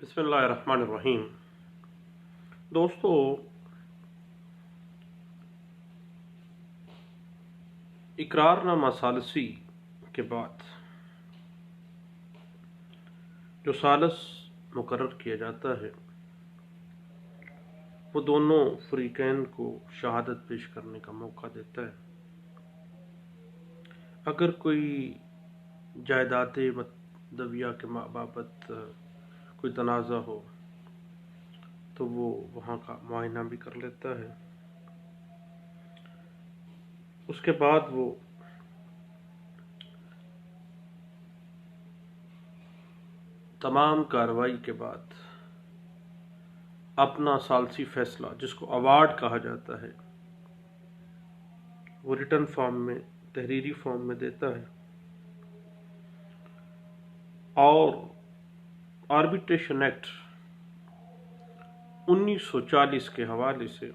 بسم اللہ الرحمن الرحیم۔ دوستو، اقرار نامہ ثالثی کے بعد جو ثالث مقرر کیا جاتا ہے وہ دونوں فریقین کو شہادت پیش کرنے کا موقع دیتا ہے۔ اگر کوئی جائیداد مدویہ کے بابت کوئی تنازع ہو تو وہ وہاں کا معائنہ بھی کر لیتا ہے۔ اس کے بعد وہ تمام کارروائی کے بعد اپنا ثالثی فیصلہ، جس کو ایوارڈ کہا جاتا ہے، وہ ریٹن فارم میں، تحریری فارم میں دیتا ہے، اور آربیٹریشن ایکٹ 1940 کے حوالے سے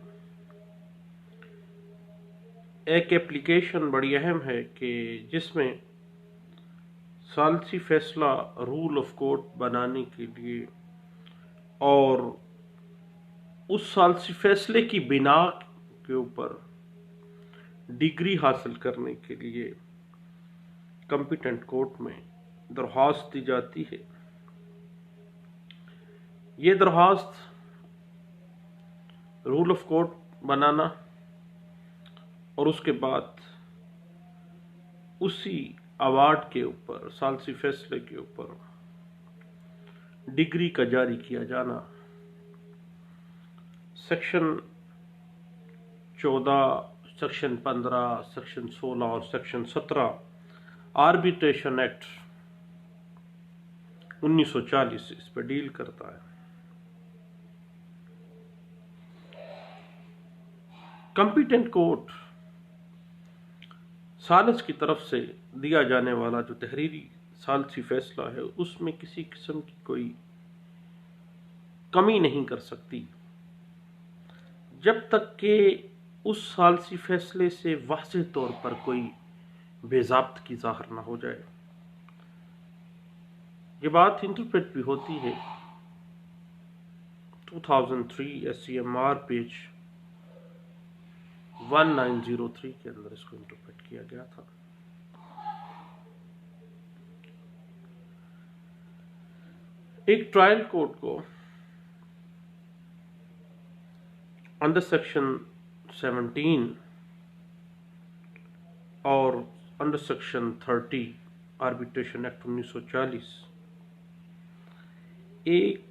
ایک اپلیکیشن بڑی اہم ہے کہ جس میں ثالثی فیصلہ رول آف کورٹ بنانے کے لیے اور اس ثالثی فیصلے کی بنا کے اوپر ڈگری حاصل کرنے کے لیے کمپیٹنٹ کورٹ میں درخواست دی جاتی ہے۔ یہ درخواست رول آف کورٹ بنانا اور اس کے بعد اسی ایوارڈ کے اوپر، ثالثی فیصلے کے اوپر ڈگری کا جاری کیا جانا، سیکشن 14، سیکشن 15، سیکشن 16 اور سیکشن 17 آربیٹریشن ایکٹ 1940 اس پہ ڈیل کرتا ہے۔ کمپیٹنٹ کورٹ ثالث کی طرف سے دیا جانے والا جو تحریری ثالثی فیصلہ ہے اس میں کسی قسم کی کوئی کمی نہیں کر سکتی جب تک کہ اس ثالثی فیصلے سے واضح طور پر کوئی بے ضابطگی ظاہر نہ ہو جائے۔ یہ بات انٹرپریٹ بھی ہوتی ہے 2003 SCMR پیج 1903 کے اندر اس کو انٹرپریٹ کیا گیا تھا۔ ایک ٹرائل کورٹ کو انڈر سیکشن 17 اور انڈر سیکشن 30 آربیٹریشن ایکٹ 1940 ایک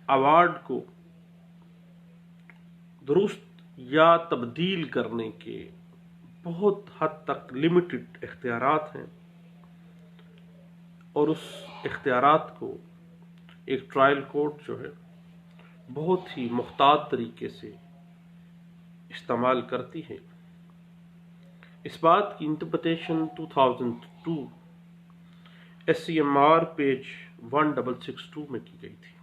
ایوارڈ کو درست یا تبدیل کرنے کے بہت حد تک لمیٹڈ اختیارات ہیں، اور اس اختیارات کو ایک ٹرائل کورٹ جو ہے بہت ہی محتاط طریقے سے استعمال کرتی ہے۔ اس بات کی انٹرپریٹیشن 2002 SCMR پیج 1662 میں کی گئی تھی۔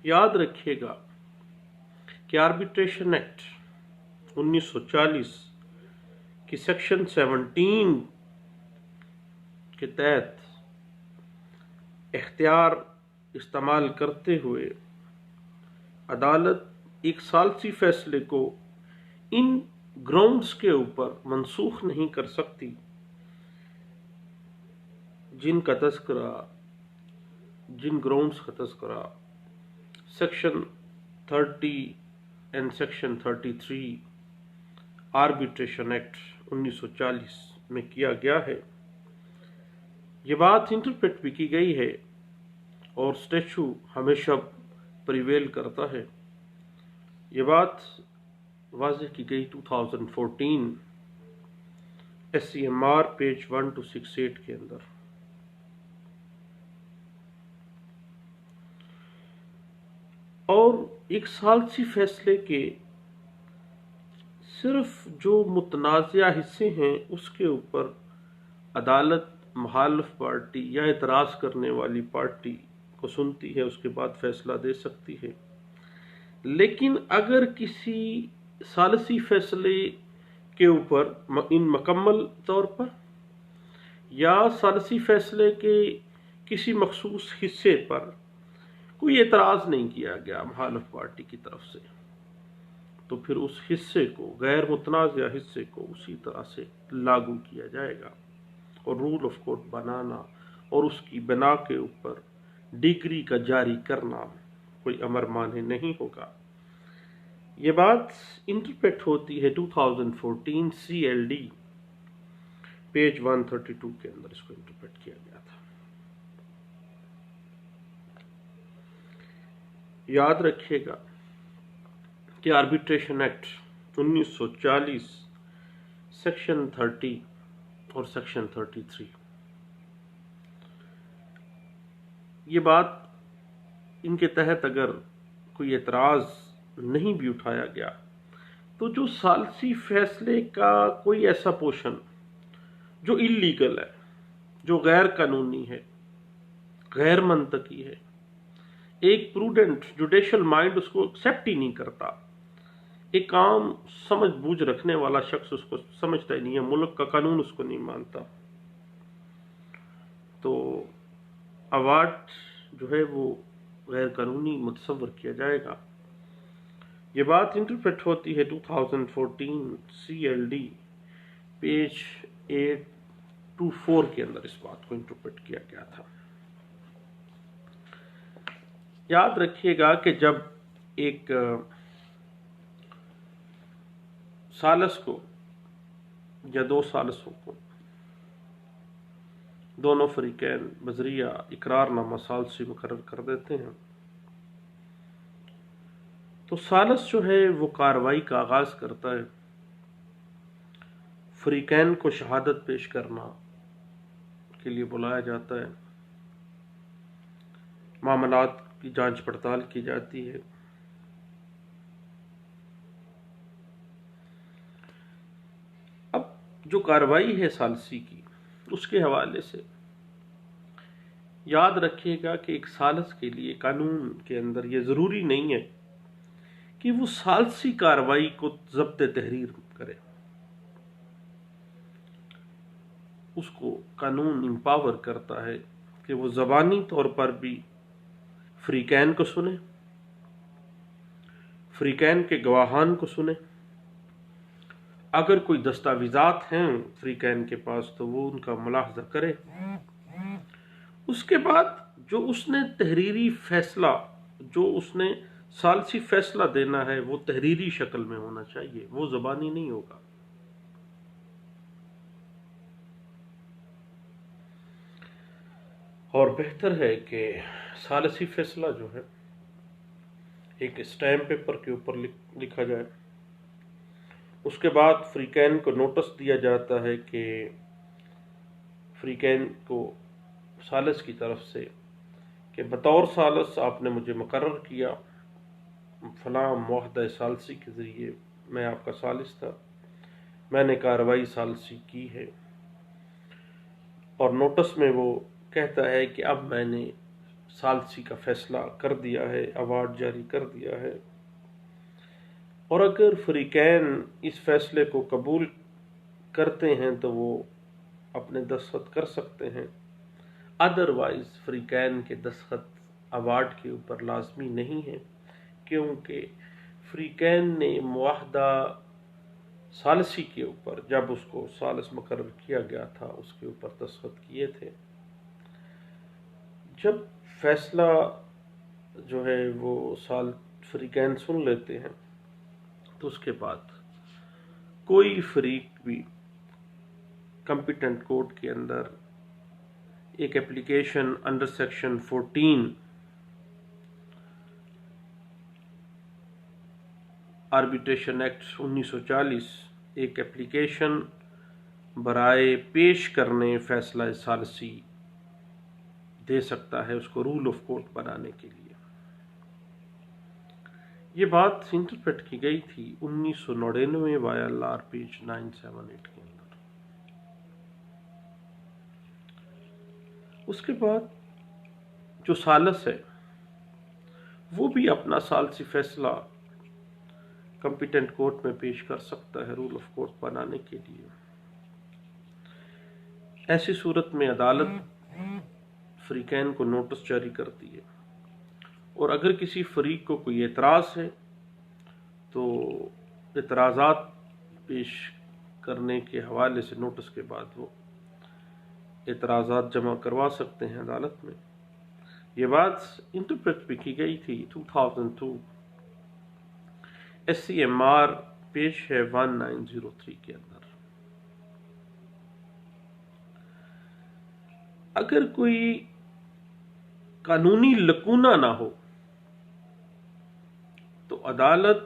یاد رکھیے گا کہ آربیٹریشن ایکٹ 1940 کی سیکشن 17 کے تحت اختیار استعمال کرتے ہوئے عدالت ایک ثالثی فیصلے کو ان گراؤنڈز کے اوپر منسوخ نہیں کر سکتی جن گراؤنڈز کا تذکرہ section 30 and section 33 arbitration act 1940 میں کیا گیا ہے۔ یہ بات انٹرپریٹ بھی کی گئی ہے اور اسٹیچو ہمیشہ پریویل کرتا ہے۔ یہ بات واضح کی گئی 2014 SCMR پیج 1268 کے اندر۔ اور ایک ثالثی فیصلے کے صرف جو متنازعہ حصے ہیں اس کے اوپر عدالت مخالف پارٹی یا اعتراض کرنے والی پارٹی کو سنتی ہے، اس کے بعد فیصلہ دے سکتی ہے۔ لیکن اگر کسی ثالثی فیصلے کے اوپر ان مکمل طور پر یا ثالثی فیصلے کے کسی مخصوص حصے پر کوئی اعتراض نہیں کیا گیا مخالف پارٹی کی طرف سے، تو پھر اس حصے کو، غیر متنازع حصے کو اسی طرح سے لاگو کیا جائے گا، اور رول آف کورٹ بنانا اور اس کی بنا کے اوپر ڈگری کا جاری کرنا کوئی امر مانع نہیں ہوگا۔ یہ بات انٹرپریٹ ہوتی ہے 2014 CLD پیج 132 کے اندر اس کو انٹرپریٹ کیا گیا تھا۔ یاد رکھیے گا کہ آربیٹریشن ایکٹ 1940 سیکشن 30 اور سیکشن 33، یہ بات ان کے تحت اگر کوئی اعتراض نہیں بھی اٹھایا گیا تو جو ثالثی فیصلے کا کوئی ایسا پورشن جو اللیگل ہے، جو غیر قانونی ہے، غیر منطقی ہے، ایک پروڈنٹ جوڈیشل مائنڈ اس کو ایکسیپٹ ہی نہیں کرتا، ایک عام سمجھ بوجھ رکھنے والا شخص اس کو سمجھتا ہی نہیں ہے، ملک کا قانون اس کو نہیں مانتا، تو اوارڈ جو ہے وہ غیر قانونی متصور کیا جائے گا۔ یہ بات انٹرپریٹ ہوتی ہے 2014 CLD پیج 824 کے اندر اس بات کو انٹرپریٹ کیا گیا تھا۔ یاد رکھیے گا کہ جب ایک ثالث کو یا دو ثالثوں کو دونوں فریقین بذریعہ اقرار نامہ ثالثی مقرر کر دیتے ہیں، تو ثالث جو ہے وہ کارروائی کا آغاز کرتا ہے، فریقین کو شہادت پیش کرنا کے لیے بلایا جاتا ہے، معاملات کی جانچ پڑتال کی جاتی ہے، اب جو کارروائی ہے ثالثی کی اس کے حوالے سے یاد رکھیے گا کہ ایک ثالث کے لیے قانون کے اندر یہ ضروری نہیں ہے کہ وہ ثالثی کارروائی کو ضبط تحریر کرے، اس کو قانون امپاور کرتا ہے کہ وہ زبانی طور پر بھی فریقین کو سنے، فریقین کے گواہان کو سنے، اگر کوئی دستاویزات ہیں فریقین کے پاس تو وہ ان کا ملاحظہ کرے، اس کے بعد جو اس نے تحریری فیصلہ، جو اس نے ثالثی فیصلہ دینا ہے وہ تحریری شکل میں ہونا چاہیے، وہ زبانی نہیں ہوگا۔ اور بہتر ہے کہ ثالثی فیصلہ جو ہے ایک اسٹیمپ پیپر کے اوپر لکھا جائے، اس کے بعد فریقین کو نوٹس دیا جاتا ہے کہ فریقین کو ثالث کی طرف سے کہ بطور ثالث آپ نے مجھے مقرر کیا، فلاں معاہدہ ثالثی کے ذریعے میں آپ کا ثالث تھا، میں نے کارروائی ثالثی کی ہے، اور نوٹس میں وہ کہتا ہے کہ اب میں نے ثالثی کا فیصلہ کر دیا ہے، ایوارڈ جاری کر دیا ہے، اور اگر فریقین اس فیصلے کو قبول کرتے ہیں تو وہ اپنے دستخط کر سکتے ہیں، ادروائز فریقین کے دستخط ایوارڈ کے اوپر لازمی نہیں ہے، کیونکہ فریقین نے معاہدہ ثالثی کے اوپر جب اس کو ثالث مقرر کیا گیا تھا اس کے اوپر دستخط کیے تھے۔ جب فیصلہ جو ہے وہ فریقین سن لیتے ہیں تو اس کے بعد کوئی فریق بھی کمپیٹنٹ کورٹ کے اندر ایک application under section 14 arbitration act 1940 ایک اپلیکیشن برائے پیش کرنے فیصلہ ثالثی دے سکتا ہے اس کو رول آف کورٹ بنانے کے لیے۔ یہ بات انٹرپریٹ کی گئی تھی 1999 YLR پیج 978 کے اندر۔ اس کے بعد جو ثالث ہے وہ بھی اپنا ثالثی فیصلہ کمپیٹنٹ کورٹ میں پیش کر سکتا ہے رول آف کورٹ بنانے کے لیے۔ ایسی صورت میں عدالت فریقین کو نوٹس جاری کرتی ہے، اور اگر کسی فریق کو کوئی اعتراض ہے تو اعتراضات پیش کرنے کے حوالے سے نوٹس کے بعد وہ اعتراضات جمع کروا سکتے ہیں عدالت میں۔ یہ بات انٹرپریٹ بھی کی گئی تھی 2002 SCMR پیج ہے 1903 کے اندر۔ اگر کوئی قانونی لکونہ نہ ہو تو عدالت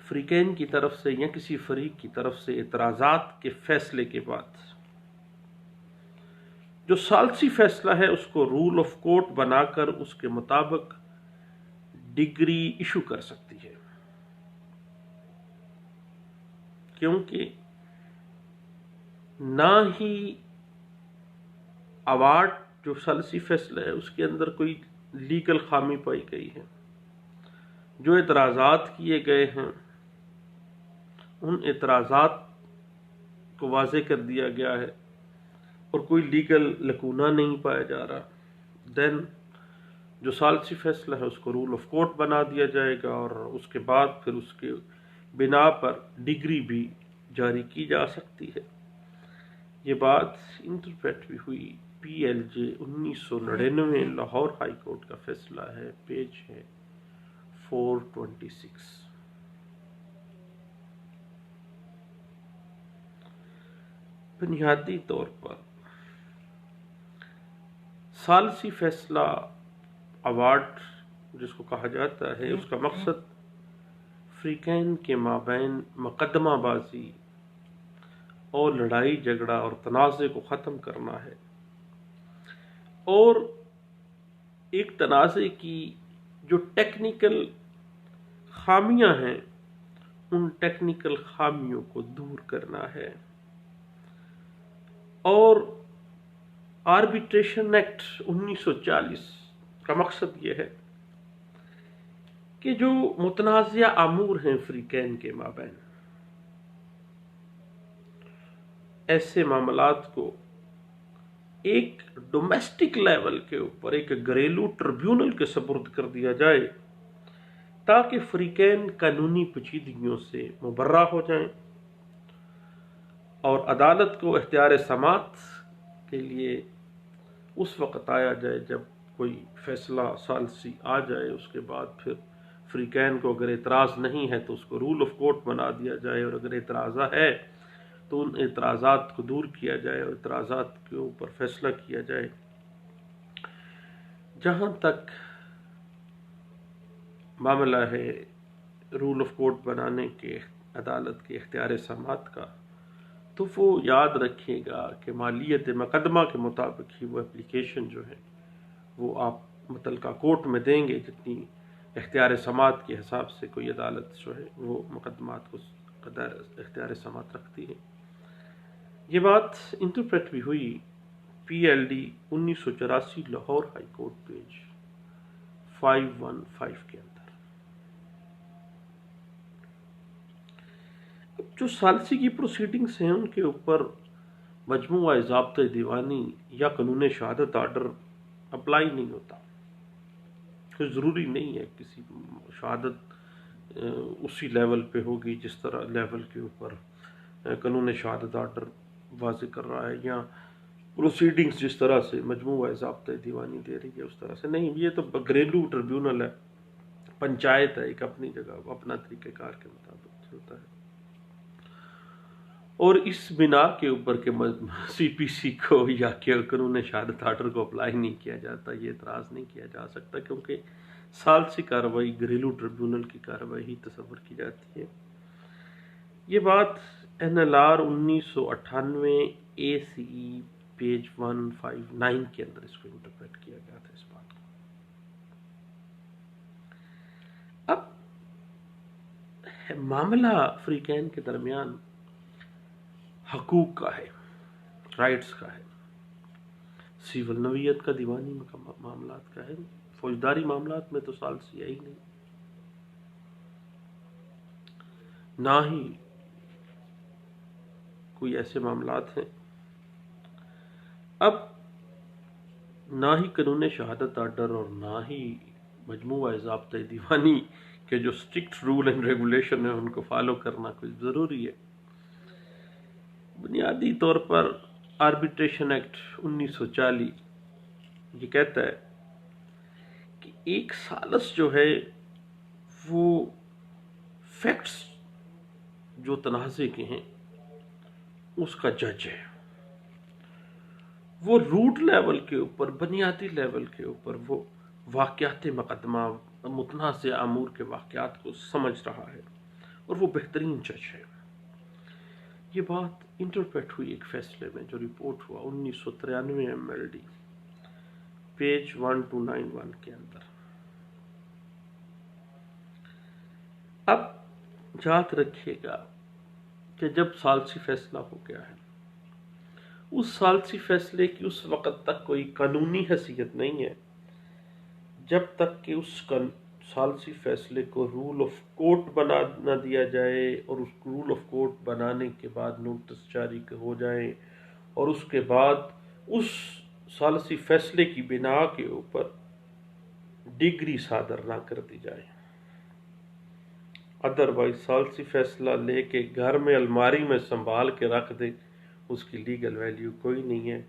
فریقین کی طرف سے یا کسی فریق کی طرف سے اعتراضات کے فیصلے کے بعد جو ثالثی فیصلہ ہے اس کو رول آف کورٹ بنا کر اس کے مطابق ڈگری ایشو کر سکتی ہے، کیونکہ نہ ہی ایوارڈ جو ثالثی فیصلہ ہے اس کے اندر کوئی لیگل خامی پائی گئی ہے، جو اعتراضات کیے گئے ہیں ان اعتراضات کو واضح کر دیا گیا ہے اور کوئی لیگل لکونہ نہیں پایا جا رہا، دین جو ثالثی فیصلہ ہے اس کو رول آف کورٹ بنا دیا جائے گا، اور اس کے بعد پھر اس کے بنا پر ڈگری بھی جاری کی جا سکتی ہے۔ یہ بات انٹرپریٹ بھی ہوئی PLJ 1999 لاہور ہائی کورٹ کا فیصلہ ہے، پیج ہے 426۔ بنیادی طور پر ثالثی فیصلہ ایوارڈ جس کو کہا جاتا ہے اس کا مقصد فریقین کے مابین مقدمہ بازی اور لڑائی جھگڑا اور تنازع کو ختم کرنا ہے، اور ایک تنازع کی جو ٹیکنیکل خامیاں ہیں ان ٹیکنیکل خامیوں کو دور کرنا ہے، اور آربیٹریشن ایکٹ 1940 کا مقصد یہ ہے کہ جو متنازع امور ہیں فریقین کے مابین، ایسے معاملات کو ایک ڈومیسٹک لیول کے اوپر ایک گھریلو ٹریبیونل کے سپرد کر دیا جائے تاکہ فریقین قانونی پیچیدگیوں سے مبرہ ہو جائیں، اور عدالت کو اختیار سماعت کے لیے اس وقت آیا جائے جب کوئی فیصلہ ثالثی آ جائے، اس کے بعد پھر فریقین کو اگر اعتراض نہیں ہے تو اس کو رول آف کورٹ بنا دیا جائے، اور اگر اعتراض ہے تو ان اعتراضات کو دور کیا جائے اور اعتراضات کے اوپر فیصلہ کیا جائے۔ جہاں تک معاملہ ہے رول آف کورٹ بنانے کے عدالت کے اختیار سماعت کا، تو وہ یاد رکھیے گا کہ مالیت مقدمہ کے مطابق ہی وہ اپلیکیشن جو ہے وہ آپ متعلقہ کورٹ میں دیں گے، جتنی اختیار سماعت کے حساب سے کوئی عدالت جو ہے وہ مقدمات کو اختیار سماعت رکھتی ہے۔ یہ بات انٹرپریٹ بھی ہوئی PLD 1984 Lahore high court page 515 کے اندر۔ اب جو ثالثی کی پروسیڈنگز ہیں ان کے اوپر مجموعہ ضابطۂ دیوانی یا قانون شہادت آرڈر اپلائی نہیں ہوتا، کوئی ضروری نہیں ہے کسی شہادت اسی لیول پہ ہوگی جس طرح لیول کے اوپر قانون شہادت آرڈر واضح کر رہا ہے، یا پروسیڈنگز جس طرح سے مجموعہ ضابطۂ دیوانی دے رہی ہے اس طرح سے نہیں۔ یہ تو گھریلو ٹریبیونل ہے، پنچایت ہے، ایک اپنی جگہ اپنا طریقہ کار کے مطابق چلتا ہے، اور اس بنا کے اوپر کہ CPC کو یا کہ قانون شہادت آرڈر کو اپلائی نہیں کیا جاتا، یہ اعتراض نہیں کیا جا سکتا، کیونکہ ثالثی کارروائی گھریلو ٹریبیونل کی کارروائی ہی تصور کی جاتی ہے۔ یہ بات NLR 1998 ACE پیج 159 کے اندر اس کو انٹرپریٹ کیا گیا تھا اس بات کو۔ اب معاملہ فریقین کے درمیان حقوق کا ہے، رائٹس کا ہے، سیول نوعیت کا، دیوانی معاملات کا ہے، فوجداری معاملات میں تو ثالثی ہے ہی نہیں، نہ ہی کوئی ایسے معاملات ہیں۔ اب نہ ہی قانون شہادت آرڈر اور نہ ہی مجموعہ ضابطۂ دیوانی کے جو اسٹرکٹ رول اینڈ ریگولیشن ہیں ان کو فالو کرنا کوئی ضروری ہے۔ بنیادی طور پر آربیٹریشن ایکٹ 1940 یہ کہتا ہے کہ ایک ثالث جو ہے وہ فیکٹس جو تنازع کے ہیں اس کا جج ہے۔ وہ روٹ لیول کے اوپر، بنیادی لیول کے اوپر وہ واقعات مقدمہ، متنازع امور کے واقعات کو سمجھ رہا ہے اور وہ بہترین جج ہے۔ یہ بات انٹرپریٹ ہوئی ایک فیصلے میں جو رپورٹ ہوا 1993 MLD پیج 1291 کے اندر۔ اب یاد رکھیے گا کہ جب ثالثی فیصلہ ہو گیا ہے، اس ثالثی فیصلے کی اس وقت تک کوئی قانونی حیثیت نہیں ہے جب تک کہ اس ثالثی فیصلے کو رول آف کورٹ بنا نہ دیا جائے، اور اس رول آف کورٹ بنانے کے بعد نوٹس جاری ہو جائیں، اور اس کے بعد اس ثالثی فیصلے کی بنا کے اوپر ڈگری صادر نہ کر دی جائے۔ ادروائز ثالثی فیصلہ لے کے گھر میں الماری میں سنبھال کے رکھ دے، اس کی لیگل ویلیو کوئی نہیں ہے۔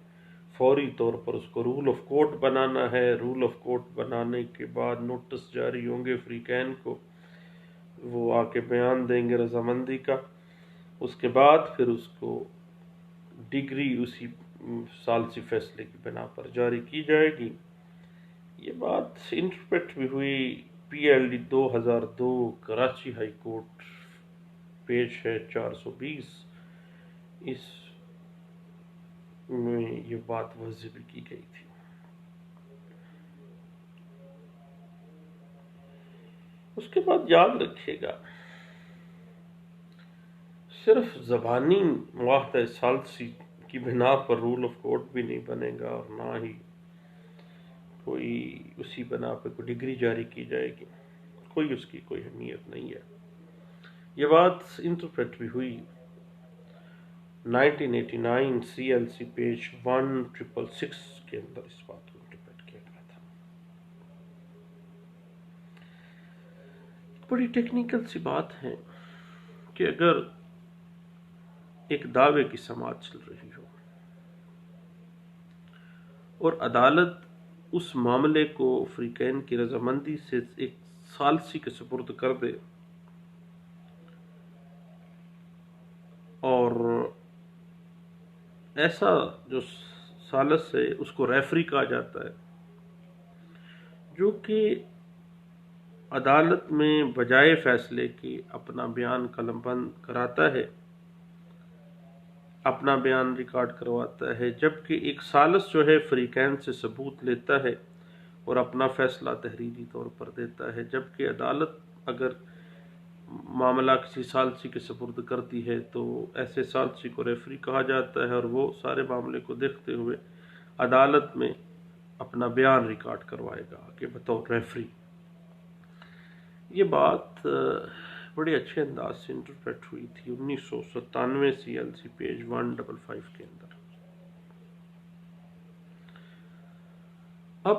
فوری طور پر اس کو رول آف کورٹ بنانا ہے۔ رول آف کورٹ بنانے کے بعد نوٹس جاری ہوں گے فریقین کو، وہ آ کے بیان دیں گے رضامندی کا، اس کے بعد پھر اس کو ڈگری اسی ثالثی فیصلے کی بنا پر جاری کی جائے گی۔ یہ بات انٹرپریٹ بھی ہوئی PLD 2002 Karachi high court, page ہے 420، اس میں یہ بات واضح بھی کی گئی تھی۔ اس کے بعد یاد رکھیے گا، صرف زبانی معاہدہ ثالثی کی بنا پر رول آف کورٹ بھی نہیں بنے گا، اور نہ ہی کوئی اسی بنا پہ کوئی ڈگری جاری کی جائے گی، کوئی اس کی کوئی اہمیت نہیں ہے۔ یہ بات انٹرپریٹ بھی ہوئی 1989 CLC پیج 1666 کے اندر، اس بات کو انٹرپریٹ کیا گیا تھا۔ بڑی ٹیکنیکل سی بات ہے کہ اگر ایک دعوے کی سماعت چل رہی ہو اور عدالت اس معاملے کو فریقین کی رضامندی سے ایک ثالثی کے سپرد کر دے، اور ایسا جو ثالث ہے اس کو ریفری کہا جاتا ہے، جو کہ عدالت میں بجائے فیصلے کے اپنا بیان قلم بند کراتا ہے، اپنا بیان ریکارڈ کرواتا ہے، جبکہ ایک ثالث جو ہے فریقین سے ثبوت لیتا ہے اور اپنا فیصلہ تحریری طور پر دیتا ہے۔ جبکہ عدالت اگر معاملہ کسی ثالثی کے سپرد کرتی ہے تو ایسے ثالثی کو ریفری کہا جاتا ہے، اور وہ سارے معاملے کو دیکھتے ہوئے عدالت میں اپنا بیان ریکارڈ کروائے گا کہ بطور ریفری۔ یہ بات بڑے اچھے انداز سے انٹرپریٹ ہوئی تھی 1997 CLC پیج 155 کے اندر۔ اب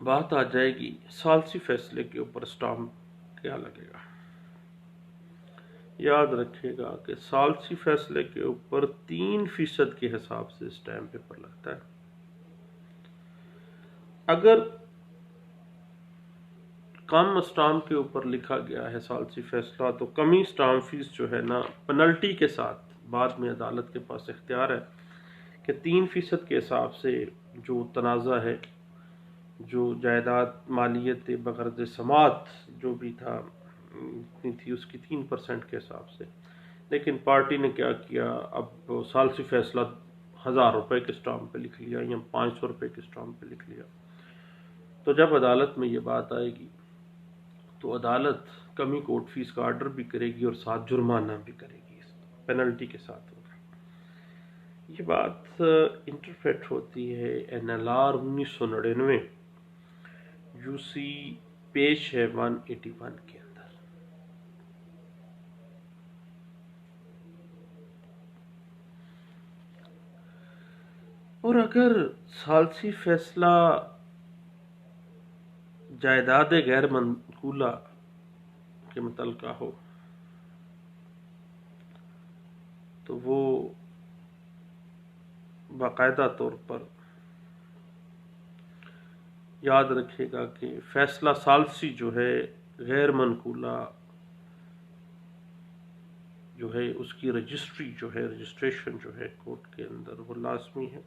بات آ جائے گی ثالثی فیصلے کے اوپر اسٹامپ کیا لگے گا۔ یاد رکھیے گا کہ ثالثی فیصلے کے اوپر 3% کے حساب سے اسٹامپ پیپر لگتا ہے۔ اگر کم اسٹامپ کے اوپر لکھا گیا ہے ثالثی فیصلہ، تو کمی اسٹامپ فیس جو ہے نا پنلٹی کے ساتھ بعد میں عدالت کے پاس اختیار ہے کہ 3% کے حساب سے جو تنازع ہے، جو جائیداد مالیت بغرض سماعت جو بھی تھا تھی، اس کی 3% کے حساب سے۔ لیکن پارٹی نے کیا کیا، اب ثالثی فیصلہ 1000 روپے کے اسٹامپ پہ لکھ لیا یا 500 روپے کے اسٹامپ پہ لکھ لیا۔ تو جب عدالت میں یہ بات آئے گی تو عدالت کمی کورٹ فیس کا آرڈر بھی کرے گی اور ساتھ جرمانہ بھی کرے گی، پینلٹی کے ساتھ ہوگا۔ یہ بات انٹرپریٹ ہوتی ہے NLR 1999 UC پیج ہے 181 کے اندر۔ اور اگر ثالثی فیصلہ جائیداد غیر منقولہ کے متعلقہ ہو تو وہ باقاعدہ طور پر یاد رکھے گا کہ فیصلہ ثالثی جو ہے غیر منقولہ جو ہے اس کی رجسٹری جو ہے رجسٹریشن جو ہے کورٹ کے اندر وہ لازمی ہے.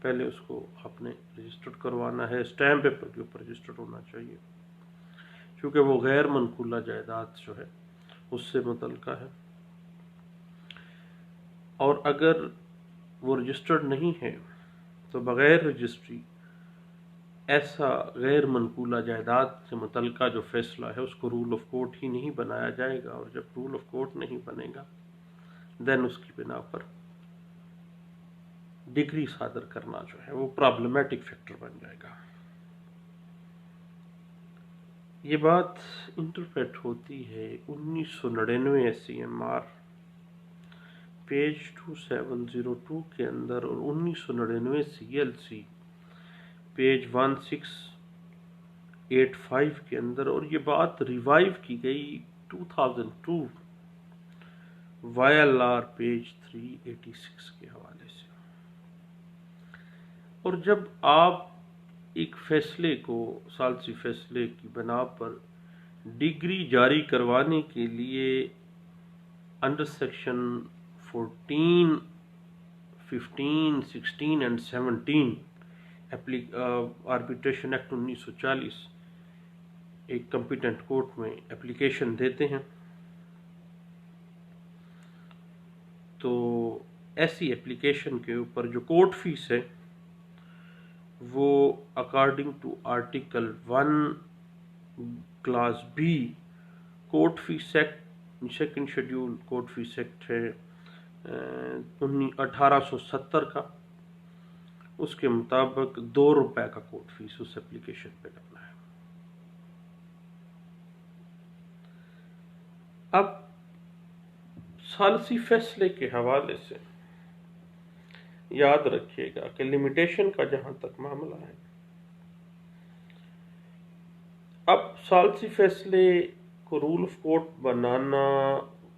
پہلے اس کو آپ نے رجسٹرڈ کروانا ہے، اسٹیمپ پیپر کے اوپر رجسٹرڈ ہونا چاہیے، کیونکہ وہ غیر منقولہ جائیداد جو ہے اس سے متعلقہ ہے. اور اگر وہ رجسٹرڈ نہیں ہے تو بغیر رجسٹری ایسا غیر منقولہ جائیداد سے متعلقہ جو فیصلہ ہے اس کو رول آف کورٹ ہی نہیں بنایا جائے گا، اور جب رول آف کورٹ نہیں بنے گا دین اس کی بنا پر ڈگری صادر کرنا جو ہے وہ پرابلمیٹک فیکٹر بن جائے گا. یہ بات انٹرپریٹ ہوتی ہے 1999 SCMR پیج 2702 کے اندر اور 1999 CLC پیج 1685 کے اندر، اور یہ بات ریوائیو کی گئی 2002 YLR پیج 386 کے حوالے سے. اور جب آپ ایک فیصلے کو ثالثی فیصلے کی بنا پر ڈگری جاری کروانے کے لیے under section 14 15 16 and 17 arbitration act 1940 ایک کمپیٹنٹ کورٹ میں اپلیکیشن دیتے ہیں تو ایسی اپلیکیشن کے اوپر جو کورٹ فیس ہے وہ according to article 1 class B court fee act second schedule court fee act ہے 1870 کا، اس کے مطابق ₹2 کا کورٹ فیس اس اپلیکیشن پہ کرنا ہے. اب ثالثی فیصلے کے حوالے سے یاد رکھیے گا کہ لمیٹیشن کا جہاں تک معاملہ ہے، اب ثالثی فیصلے کو رول آف کورٹ بنانا،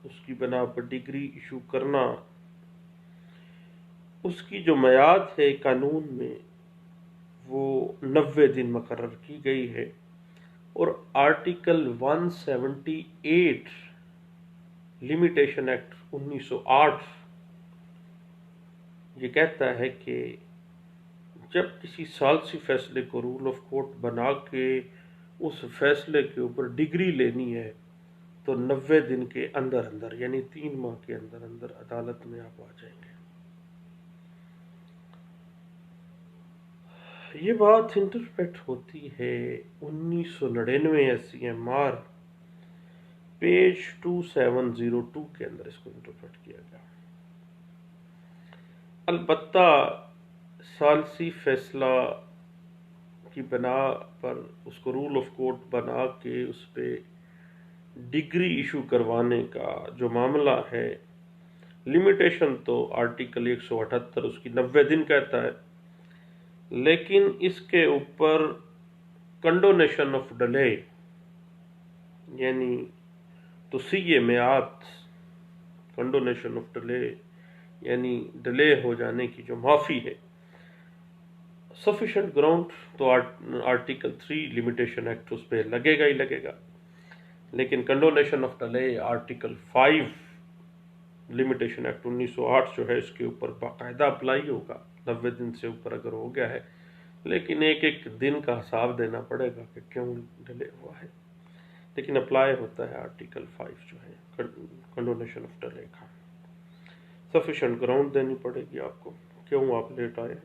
اس کی بنا پر ڈگری ایشو کرنا، اس کی جو میعاد ہے قانون میں وہ 90 دن مقرر کی گئی ہے، اور آرٹیکل 178 لمیٹیشن ایکٹ 1908 یہ کہتا ہے کہ جب کسی ثالثی فیصلے کو رول آف کورٹ بنا کے اس فیصلے کے اوپر ڈگری لینی ہے تو 90 دن کے اندر اندر یعنی 3 ماہ کے اندر اندر عدالت میں آپ آ جائیں گے. یہ بات انٹرپریٹ ہوتی ہے 1999 SCMR پیج 2702 کے اندر اس کو انٹرپریٹ کیا گیا. البتہ ثالثی فیصلہ کی بنا پر اس کو رول آف کورٹ بنا کے اس پہ ڈگری ایشو کروانے کا جو معاملہ ہے، لمیٹیشن تو آرٹیکل 178 اس کی 90 دن کہتا ہے، لیکن اس کے اوپر کنڈونیشن آف ڈیلے یعنی توسیع میعاد، کنڈونیشن آف ڈیلے یعنی ڈیلے ہو جانے کی جو معافی ہے، سفیشینٹ گراؤنڈ تو آرٹیکل 3 لمیٹیشن ایکٹ اس پہ لگے گا ہی لگے گا، لیکن condonation of delay article 5 limitation act 1908 جو ہے اس کے اوپر باقاعدہ اپلائی ہوگا 90 دن سے اوپر اگر ہو گیا ہے، لیکن ایک ایک دن کا حساب دینا پڑے گا کہ کیوں ڈیلے ہوا ہے، لیکن اپلائی ہوتا ہے آرٹیکل 5 جو ہے کنڈونیشن آف ڈیلے کا. سفیشینٹ گراؤنڈ دینی پڑے گی آپ کو کیوں آپ لیٹ آئے.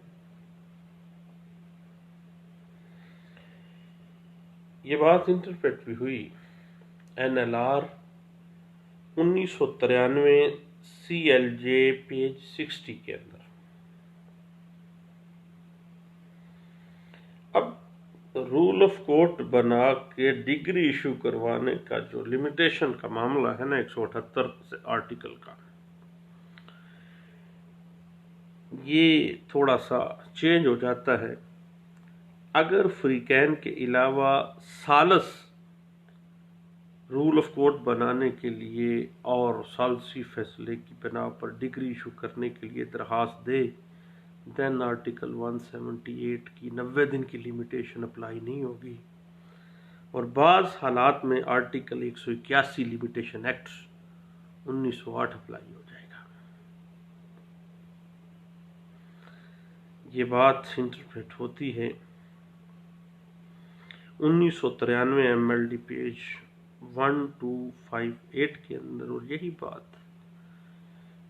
یہ بات انٹرپریٹ بھی ہوئی NLR 1993 CLJ پیج 60 کے اندر. اب رول آف کورٹ بنا کے ڈگری ایشو کروانے کا جو لمیٹیشن کا معاملہ ہے نا 178 سے آرٹیکل کا، یہ تھوڑا سا چینج ہو جاتا ہے اگر فریقین کے علاوہ ثالث رول آف کورٹ بنانے کے لیے اور ثالثی فیصلے کی بنا پر ڈگری ایشو کرنے کے لیے درخواست دے، دین آرٹیکل 178 کی 90 دن کی لمیٹیشن اپلائی نہیں ہوگی، اور بعض حالات میں آرٹیکل 181 لمیٹیشن ایکٹ 1908 اپلائی ہو جائے گا۔ یہ بات انٹرپریٹ ہوتی ہے 1993 MLD پیج 1258 کے اندر، اور یہی بات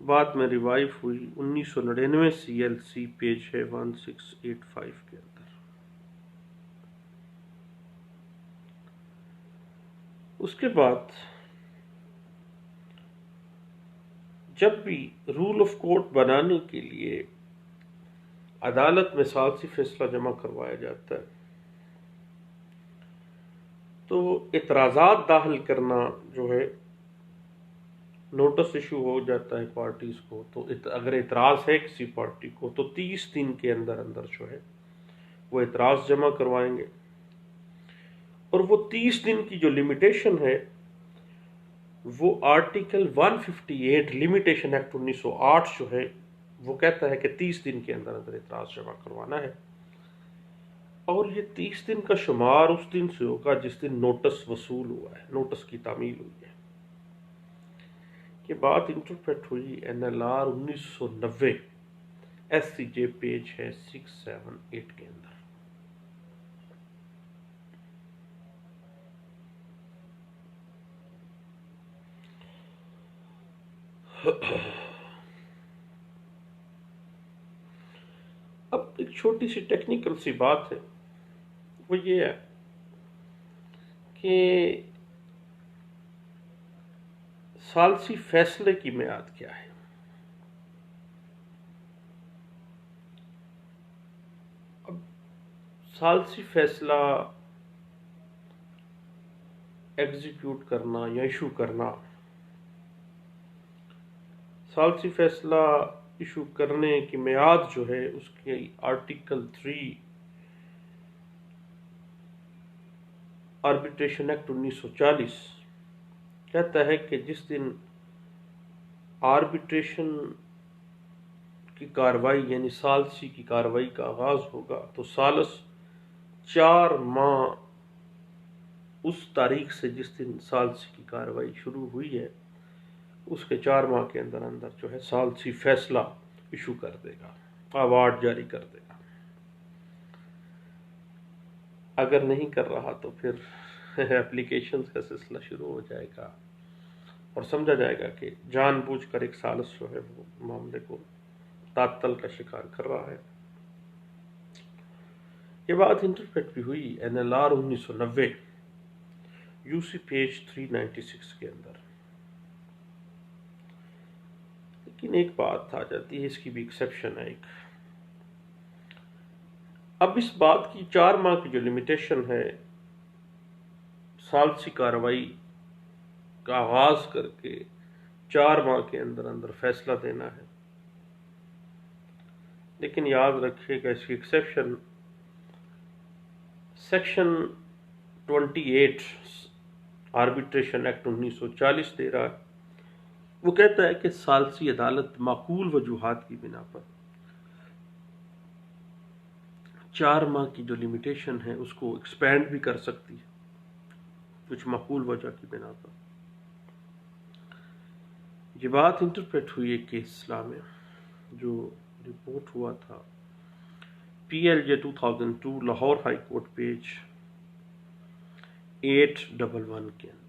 بعد میں ریوائیو ہوئی 1999 CLC پیج ہے 1685 کے اندر۔ اس کے بعد جب بھی رول آف کورٹ بنانے کے لیے عدالت میں ثالثی فیصلہ جمع کروایا جاتا ہے تو اعتراضات داخل کرنا جو ہے، نوٹس ایشو ہو جاتا ہے پارٹیز کو، تو اگر اعتراض ہے کسی پارٹی کو تو 30 دن کے اندر اندر جو ہے وہ اعتراض جمع کروائیں گے، اور وہ 30 دن کی جو لمیٹیشن ہے وہ آرٹیکل 158 لمیٹیشن ایکٹ 1908 جو ہے وہ کہتا ہے کہ 30 دن کے اندر اندر اعتراض جمع کروانا ہے، اور یہ 30 دن کا شمار اس دن سے ہوگا جس دن نوٹس وصول ہوا ہے، نوٹس کی تعمیل ہوئی ہے۔ یہ بات انٹرپریٹ ہوئی NLR 1990 SCJ پیج ہے 678 کے اندر۔ اب ایک چھوٹی سی ٹیکنیکل سی بات ہے، وہ یہ ہے کہ ثالثی فیصلے کی میعاد کیا ہے۔ اب ثالثی فیصلہ ایگزیکیوٹ کرنا یا ایشو کرنا، ثالثی فیصلہ ایشو کرنے کی میعاد جو ہے اس کے آرٹیکل 3 آربیٹریشن ایکٹ 1940 کہتا ہے کہ جس دن آربیٹریشن کی کاروائی یعنی ثالثی کی کاروائی کا آغاز ہوگا تو ثالث 4 ماہ اس تاریخ سے جس دن ثالثی کی کاروائی شروع ہوئی ہے اس کے 4 ماہ کے اندر اندر جو ہے ثالثی فیصلہ ایشو کر دے گا، اوارڈ جاری کر دے گا۔ اگر نہیں کر رہا تو پھر اپلیکیشنز کا سلسلہ شروع ہو جائے گا اور سمجھا جائے گا کہ جان بوجھ کر ایک ثالث جو ہے وہ معاملے کو تعطل کا شکار کر رہا ہے۔ یہ بات انٹرپریٹ بھی ہوئی NLR 1990 UC پیج 396 کے اندر۔ لیکن ایک بات آ جاتی ہے، اس کی بھی ایکسیپشن ہے ایک۔ اب اس بات کی 4 ماہ کی جو لمیٹیشن ہے ثالثی کاروائی کا آغاز کر کے 4 ماہ کے اندر اندر فیصلہ دینا ہے، لیکن یاد رکھیے گا اس کی ایکسیپشن سیکشن 28 آربیٹریشن ایکٹ 1940 دے رہا ہے۔ وہ کہتا ہے کہ ثالثی عدالت معقول وجوہات کی بنا پر 4 ماہ کی جو لمیٹیشن ہے اس کو ایکسپینڈ بھی کر سکتی ہے کچھ معقول وجہ کی بنا پر۔ یہ بات انٹرپریٹ ہوئی ہے کیس میں جو رپورٹ ہوا تھا PLJ 2002 Lahore high court page 811 کے اندر۔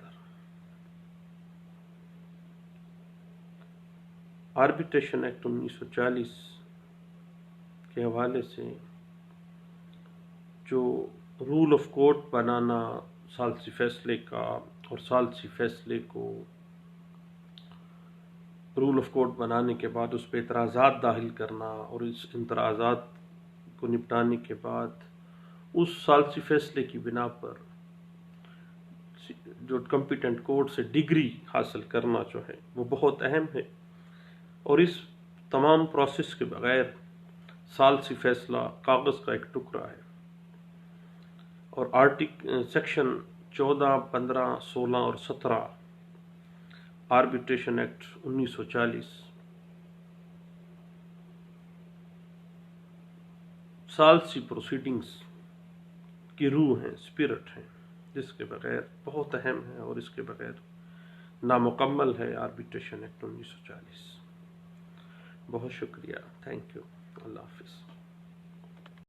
آربیٹریشن ایکٹ 1940 کے حوالے سے جو رول آف کورٹ بنانا ثالثی فیصلے کا اور ثالثی فیصلے کو رول آف کورٹ بنانے کے بعد اس پہ اعتراضات داخل کرنا اور اس اعتراضات کو نپٹانے کے بعد اس ثالثی فیصلے کی بنا پر جو کمپیٹنٹ کورٹ سے ڈگری حاصل کرنا جو ہے وہ بہت اہم ہے، اور اس تمام پروسیس کے بغیر ثالثی فیصلہ کاغذ کا ایک ٹکڑا ہے، اور سیکشن 14، 15، 16 اور 17 آربیٹریشن ایکٹ 1940 ثالثی پروسیڈنگز کی روح ہیں، اسپرٹ ہیں، جس کے بغیر بہت اہم ہے اور اس کے بغیر نامکمل ہے آربیٹریشن ایکٹ 1940۔ بہت شکریہ، تھینک یو، اللہ حافظ۔